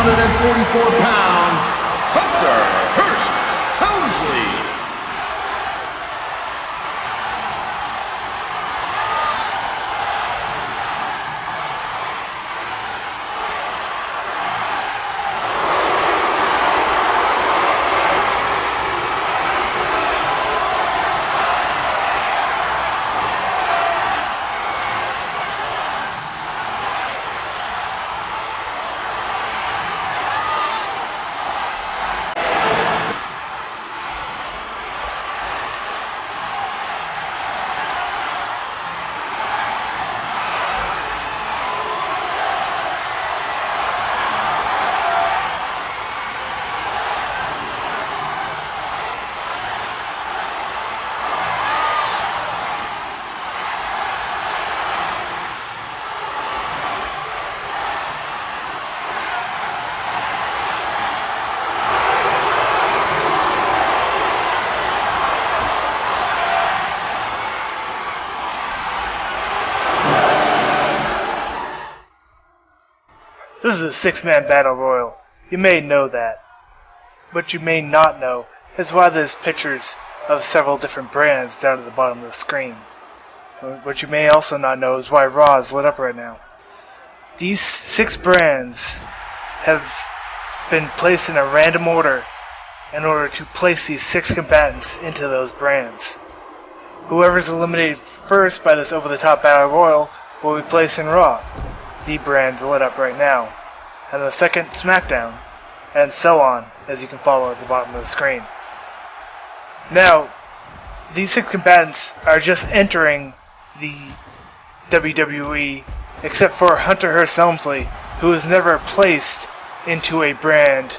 144 pounds, Hunter Hearst Helmsley. This is a six-man battle royal. You may know that. What you may not know is why there's pictures of several different brands down at the bottom of the screen. What you may also not know is why Raw is lit up right now. These 6 brands have been placed in a random order in order to place these 6 combatants into those brands. Whoever's eliminated first by this over-the-top battle royal will be placed in Raw, the brand lit up right now, and the second SmackDown, and so on, as you can follow at the bottom of the screen. Now, these 6 combatants are just entering the WWE, except for Hunter Hearst Helmsley, who was never placed into a brand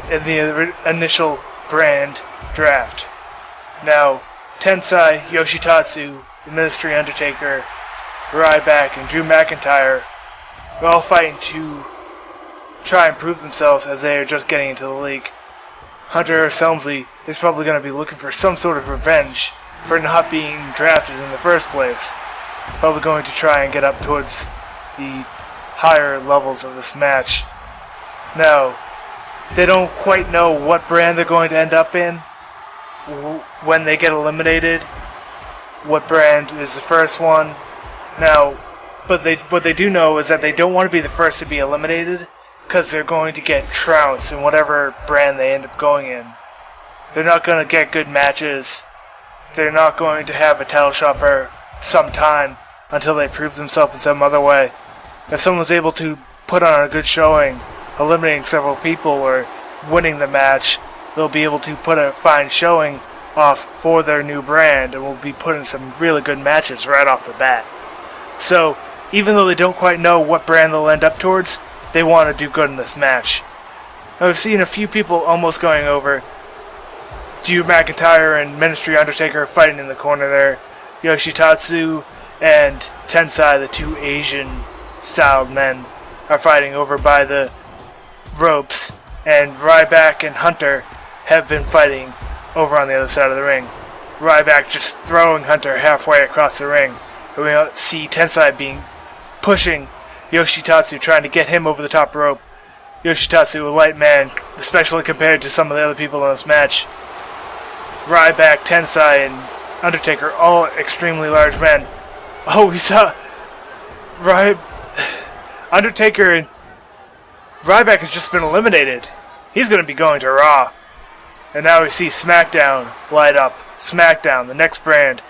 in the initial brand draft. Now, Tensai, Yoshi Tatsu, the Ministry Undertaker, Ryback, and Drew McIntyre are all fighting to try and prove themselves as they are just getting into the league. Hunter Hearst Helmsley is probably going to be looking for some sort of revenge for not being drafted in the first place. Probably going to try and get up towards the higher levels of this match. Now, they don't quite know what brand they're going to end up in when they get eliminated. What brand is the first one? Now, but what they do know is that they don't want to be the first to be eliminated, because they're going to get trounced in whatever brand they end up going in. They're not going to get good matches. They're not going to have a title shot for some time until they prove themselves in some other way. If someone's able to put on a good showing, eliminating several people or winning the match, they'll be able to put a fine showing off for their new brand and will be putting some really good matches right off the bat. So, even though they don't quite know what brand they'll end up towards, they want to do good in this match. I've seen a few people almost going over. Drew McIntyre and Ministry Undertaker fighting in the corner there. Yoshi Tatsu and Tensai, the 2 Asian-styled men, are fighting over by the ropes. And Ryback and Hunter have been fighting over on the other side of the ring. Ryback just throwing Hunter halfway across the ring. We see Tensai pushing Yoshi Tatsu, trying to get him over the top rope. Yoshi Tatsu, a light man, especially compared to some of the other people in this match. Ryback, Tensai, and Undertaker, all extremely large men. Oh, we saw Undertaker and Ryback has just been eliminated. He's going to be going to Raw. And now we see SmackDown light up. SmackDown, the next brand.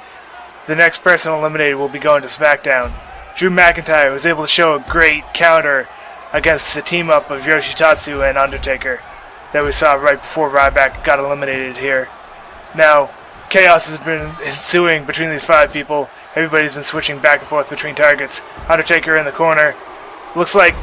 The next person eliminated will be going to SmackDown. Drew McIntyre was able to show a great counter against the team-up of Yoshi Tatsu and Undertaker that we saw right before Ryback got eliminated here. Now, chaos has been ensuing between these 5 people. Everybody's been switching back and forth between targets. Undertaker in the corner. Looks like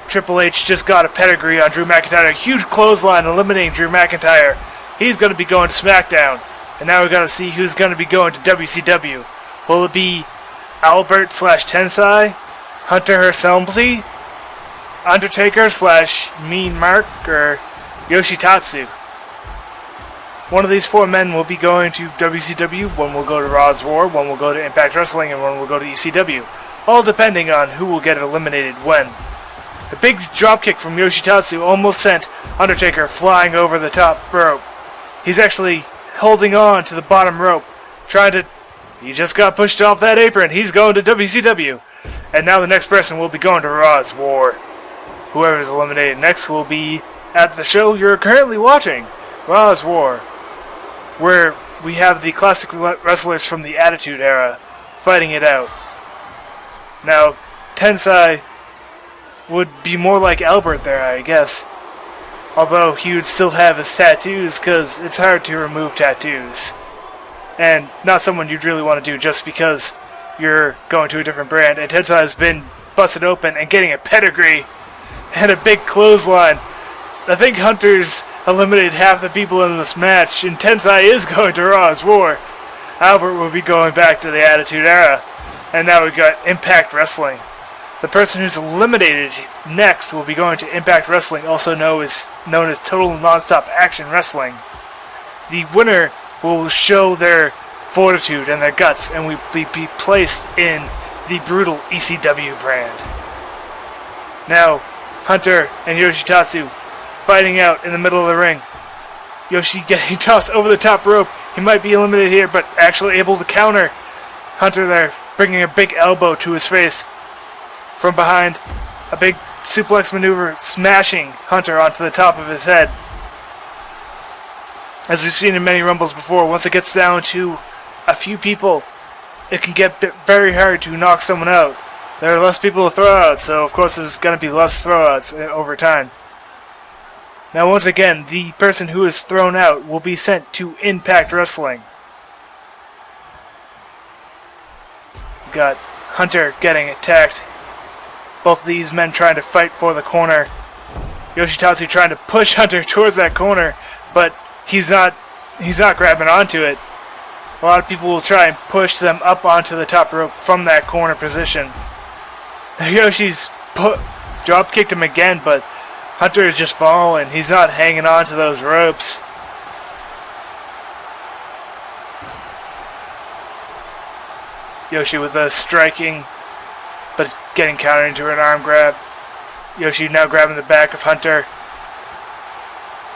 Triple H just got a pedigree on Drew McIntyre. A huge clothesline eliminating Drew McIntyre. He's going to be going to SmackDown. And now we've got to see who's going to be going to WCW. Will it be Albert/Tensai, Hunter Hearst Helmsley, Undertaker / Mean Mark, or Yoshi Tatsu? One of these 4 men will be going to WCW, one will go to Raw's War, one will go to Impact Wrestling, and one will go to ECW. All depending on who will get eliminated when. A big dropkick from Yoshi Tatsu almost sent Undertaker flying over the top rope. He's actually holding on to the bottom rope, he just got pushed off that apron. He's going to WCW. And now the next person will be going to Raw's War. Whoever is eliminated next will be at the show you're currently watching, Raw's War, where we have the classic wrestlers from the Attitude Era fighting it out. Now, Tensai would be more like Albert there, I guess. Although he would still have his tattoos, because it's hard to remove tattoos. And not someone you'd really want to do just because you're going to a different brand. And Tensai has been busted open and getting a pedigree and a big clothesline. I think Hunter's eliminated half the people in this match, and Tensai is going to Raw's War. Albert will be going back to the Attitude Era. And now we've got Impact Wrestling. The person who's eliminated next will be going to Impact Wrestling, also known as Total Nonstop Action Wrestling. The winner will show their fortitude and their guts and will be placed in the brutal ECW brand. Now, Hunter and Yoshi Tatsu fighting out in the middle of the ring. Yoshi getting tossed over the top rope. He might be eliminated here, but actually able to counter. Hunter there, bringing a big elbow to his face from behind. A big suplex maneuver, smashing Hunter onto the top of his head. As we've seen in many Rumbles before, once it gets down to a few people, it can get very hard to knock someone out. There are less people to throw out, so of course there's going to be less throwouts over time. Now once again, the person who is thrown out will be sent to Impact Wrestling. We've got Hunter getting attacked. Both of these men trying to fight for the corner. Yoshi Tatsu trying to push Hunter towards that corner, but he's not grabbing onto it. A lot of people will try and push them up onto the top rope from that corner position. Yoshi's drop kicked him again, but Hunter is just falling. He's not hanging on to those ropes. Yoshi with a striking, but getting countered into an arm grab. Yoshi now grabbing the back of Hunter.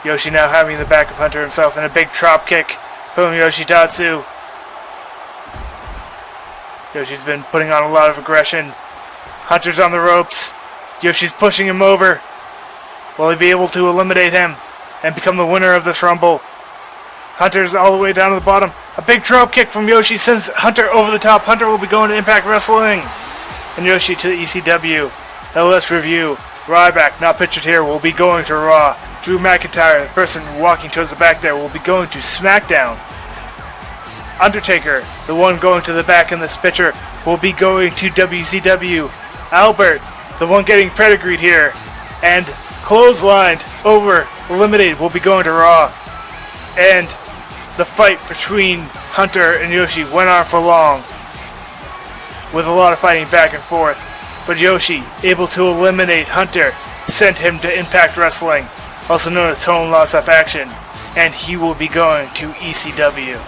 Yoshi now having the back of Hunter himself, and a big drop kick from Yoshi Tatsu. Yoshi's been putting on a lot of aggression. Hunter's on the ropes. Yoshi's pushing him over. Will he be able to eliminate him and become the winner of this Rumble? Hunter's all the way down to the bottom. A big drop kick from Yoshi sends Hunter over the top. Hunter will be going to Impact Wrestling. And Yoshi to the ECW. Now let's review. Ryback, not pictured here, will be going to Raw. Drew McIntyre, the person walking towards the back there, will be going to SmackDown. Undertaker, the one going to the back in this picture, will be going to WCW. Albert, the one getting pedigreed here, and clotheslined over, eliminated, will be going to Raw. And the fight between Hunter and Yoshi went on for long, with a lot of fighting back and forth. But Yoshi, able to eliminate Hunter, sent him to Impact Wrestling, also known as Total Nonstop Action, and he will be going to ECW.